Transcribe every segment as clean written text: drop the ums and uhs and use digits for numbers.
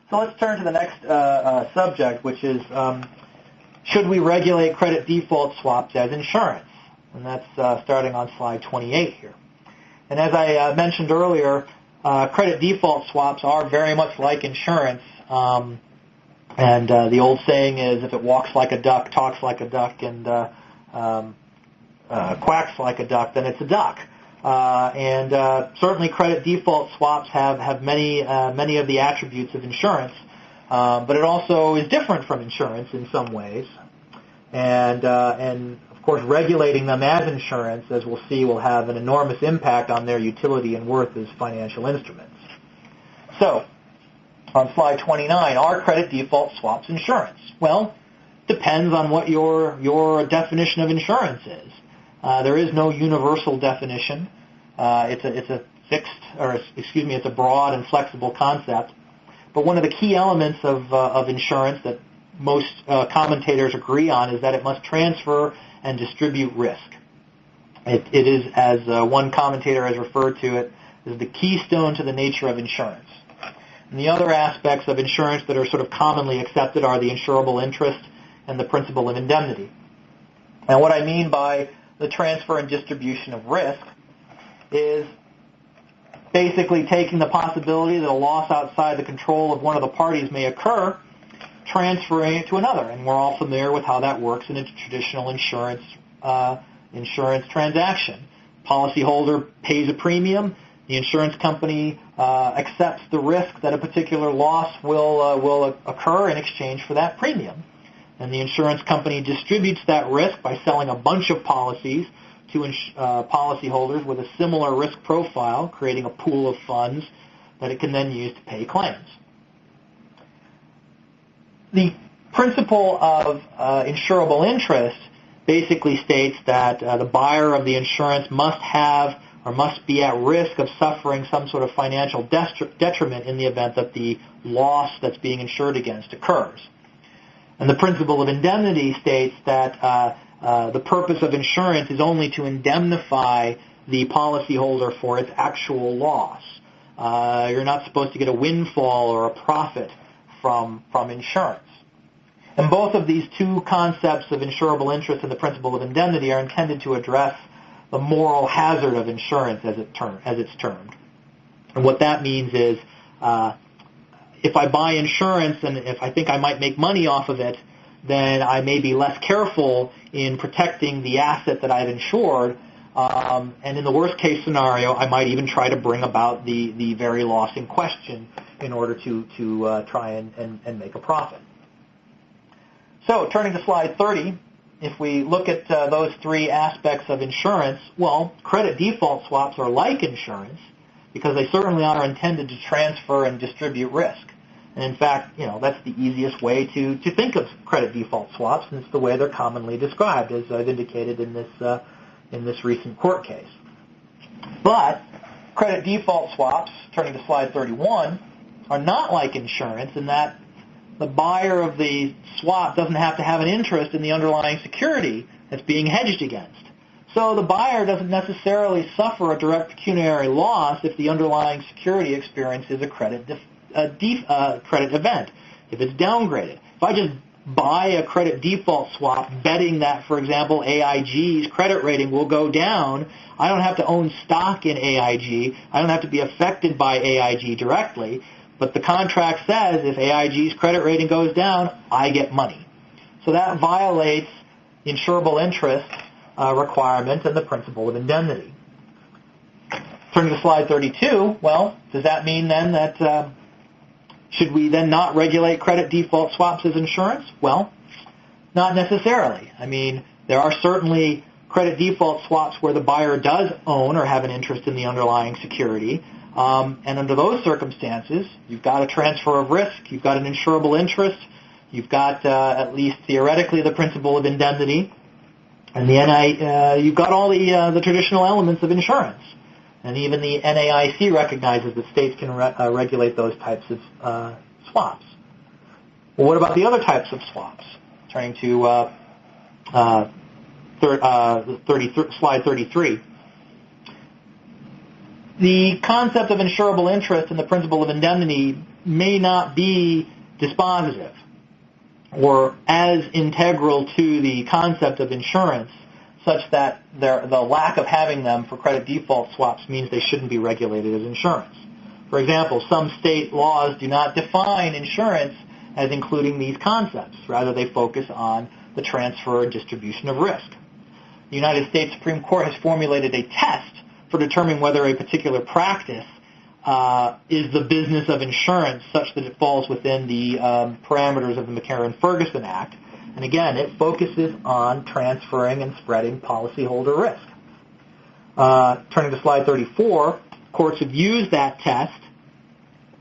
So let's turn to the next subject, which is should we regulate credit default swaps as insurance? And that's starting on slide 28 here. And as I mentioned earlier, credit default swaps are very much like insurance. And the old saying is, if it walks like a duck, talks like a duck, and quacks like a duck, then it's a duck. Certainly credit default swaps have many of the attributes of insurance, but it also is different from insurance in some ways. And of course, regulating them as insurance, as we'll see, will have an enormous impact on their utility and worth as financial instruments. So, on slide 29, are credit default swaps insurance? Well, depends on what your definition of insurance is. There is no universal definition. It's a broad and flexible concept. But one of the key elements of insurance that most commentators agree on is that it must transfer and distribute risk. It is, as one commentator has referred to it, is the keystone to the nature of insurance. And the other aspects of insurance that are sort of commonly accepted are the insurable interest and the principle of indemnity. And what I mean by the transfer and distribution of risk is basically taking the possibility that a loss outside the control of one of the parties may occur, transferring it to another. And we're all familiar with how that works in a traditional insurance transaction. Policyholder pays a premium. The insurance company accepts the risk that a particular loss will occur in exchange for that premium. And the insurance company distributes that risk by selling a bunch of policies to policyholders with a similar risk profile, creating a pool of funds that it can then use to pay claims. The principle of insurable interest basically states that the buyer of the insurance must have or must be at risk of suffering some sort of financial detriment in the event that the loss that's being insured against occurs. And the principle of indemnity states that the purpose of insurance is only to indemnify the policyholder for its actual loss. You're not supposed to get a windfall or a profit from insurance. And both of these two concepts of insurable interest and the principle of indemnity are intended to address the moral hazard of insurance, as it's termed. And what that means is, if I buy insurance and if I think I might make money off of it, then I may be less careful in protecting the asset that I've insured. And in the worst case scenario, I might even try to bring about the very loss in question in order to try and make a profit. So turning to slide 30, if we look at those three aspects of insurance, well, credit default swaps are like insurance because they certainly are intended to transfer and distribute risk. And in fact, that's the easiest way to think of credit default swaps, and it's the way they're commonly described, as I've indicated in this recent court case. But credit default swaps, turning to slide 31, are not like insurance in that the buyer of the swap doesn't have to have an interest in the underlying security that's being hedged against. So the buyer doesn't necessarily suffer a direct pecuniary loss if the underlying security experiences a credit event, if it's downgraded. If I just buy a credit default swap betting that, for example, AIG's credit rating will go down, I don't have to own stock in AIG. I don't have to be affected by AIG directly. But the contract says if AIG's credit rating goes down, I get money. So that violates the insurable interest requirement and the principle of indemnity. Turning to slide 32, well, does that mean then that should we then not regulate credit default swaps as insurance? Well, not necessarily. I mean, there are certainly credit default swaps where the buyer does own or have an interest in the underlying security. And under those circumstances, you've got a transfer of risk, you've got an insurable interest, you've got at least theoretically the principle of indemnity, and you've got all the traditional elements of insurance. And even the NAIC recognizes that states can regulate those types of swaps. Well, what about the other types of swaps? Turning to slide 33. The concept of insurable interest and the principle of indemnity may not be dispositive or as integral to the concept of insurance such that the lack of having them for credit default swaps means they shouldn't be regulated as insurance. For example, some state laws do not define insurance as including these concepts. Rather, they focus on the transfer and distribution of risk. The United States Supreme Court has formulated a test for determining whether a particular practice is the business of insurance such that it falls within the parameters of the McCarran-Ferguson Act. And again, it focuses on transferring and spreading policyholder risk. Turning to slide 34, courts have used that test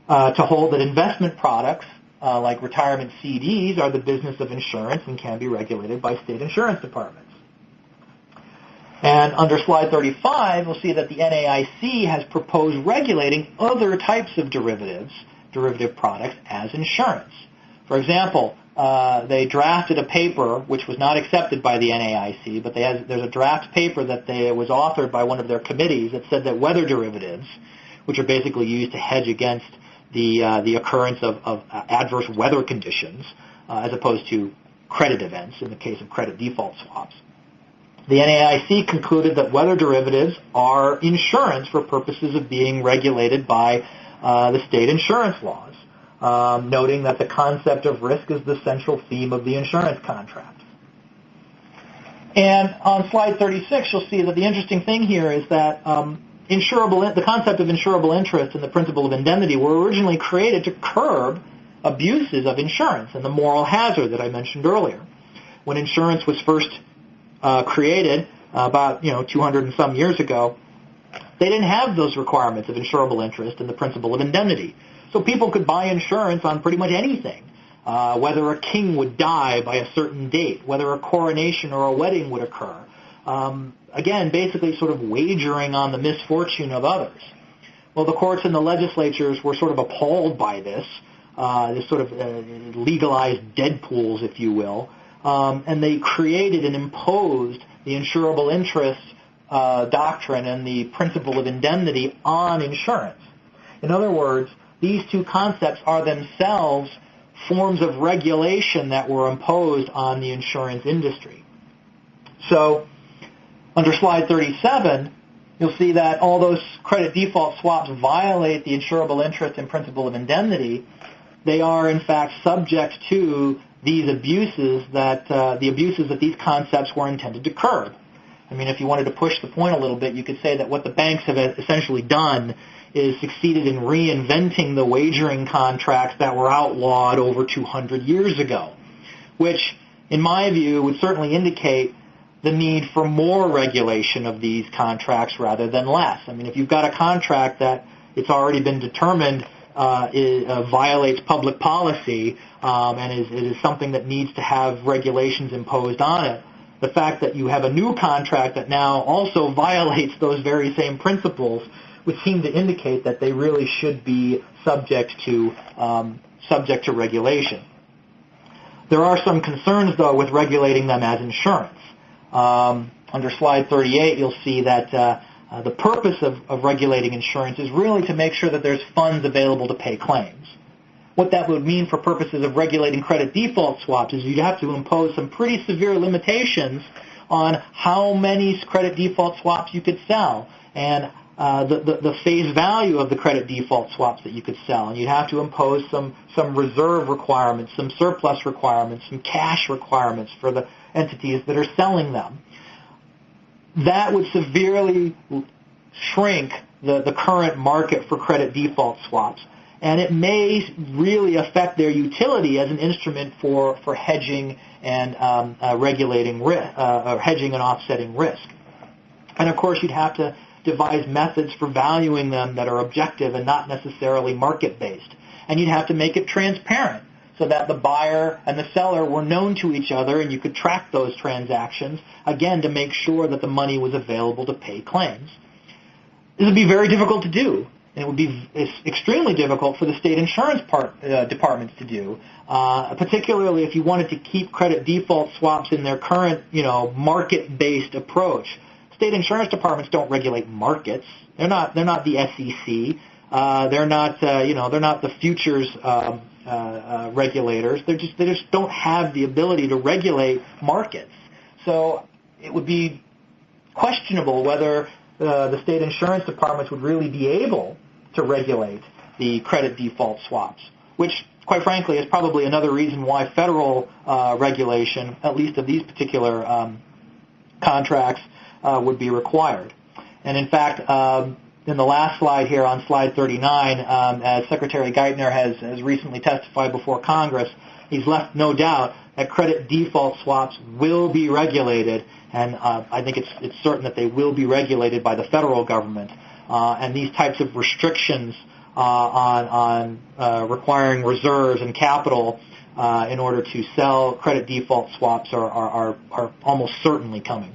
to hold that investment products like retirement CDs are the business of insurance and can be regulated by state insurance departments. And under slide 35, we'll see that the NAIC has proposed regulating other types of derivative products as insurance. For example, they drafted a paper which was not accepted by the NAIC, but there's a draft paper that was authored by one of their committees that said that weather derivatives, which are basically used to hedge against the occurrence of adverse weather conditions, as opposed to credit events in the case of credit default swaps. The NAIC concluded that weather derivatives are insurance for purposes of being regulated by the state insurance laws, noting that the concept of risk is the central theme of the insurance contract. And on slide 36, you'll see that the interesting thing here is that the concept of insurable interest and the principle of indemnity were originally created to curb abuses of insurance and the moral hazard that I mentioned earlier. When insurance was first created about 200 and some years ago, they didn't have those requirements of insurable interest and the principle of indemnity. So people could buy insurance on pretty much anything, whether a king would die by a certain date, whether a coronation or a wedding would occur. Again, basically sort of wagering on the misfortune of others. Well, the courts and the legislatures were sort of appalled by this sort of legalized dead pools, if you will, and they created and imposed the insurable interest doctrine and the principle of indemnity on insurance. In other words, these two concepts are themselves forms of regulation that were imposed on the insurance industry. So, under slide 37, you'll see that all those credit default swaps violate the insurable interest and principle of indemnity. They are, in fact, subject to these abuses that these concepts were intended to curb. I mean, if you wanted to push the point a little bit, you could say that what the banks have essentially done is succeeded in reinventing the wagering contracts that were outlawed over 200 years ago, which, in my view, would certainly indicate the need for more regulation of these contracts rather than less. I mean, if you've got a contract that it's already been determined violates public policy and is something that needs to have regulations imposed on it, the fact that you have a new contract that now also violates those very same principles would seem to indicate that they really should be subject to regulation. There are some concerns, though, with regulating them as insurance. Under slide 38, you'll see that the purpose of regulating insurance is really to make sure that there's funds available to pay claims. What that would mean for purposes of regulating credit default swaps is you'd have to impose some pretty severe limitations on how many credit default swaps you could sell and the face value of the credit default swaps that you could sell. And you'd have to impose some reserve requirements, some surplus requirements, some cash requirements for the entities that are selling them. That would severely shrink the current market for credit default swaps, and it may really affect their utility as an instrument for hedging and regulating risk, or hedging and offsetting risk. And of course, you'd have to devise methods for valuing them that are objective and not necessarily market-based. And you'd have to make it transparent so that the buyer and the seller were known to each other and you could track those transactions, again, to make sure that the money was available to pay claims. This would be very difficult to do, and it would be extremely difficult for the state insurance departments to do, particularly if you wanted to keep credit default swaps in their current, market-based approach. State insurance departments don't regulate markets. They're not the SEC. They're not, they're not the futures regulators. They just don't have the ability to regulate markets. So it would be questionable whether the state insurance departments would really be able to regulate the credit default swaps, which, quite frankly, is probably another reason why federal regulation, at least of these particular contracts, would be required. And in fact, in the last slide here on slide 39, as Secretary Geithner has recently testified before Congress, he's left no doubt that credit default swaps will be regulated, and I think it's certain that they will be regulated by the federal government. And these types of restrictions on requiring reserves and capital in order to sell credit default swaps are almost certainly coming.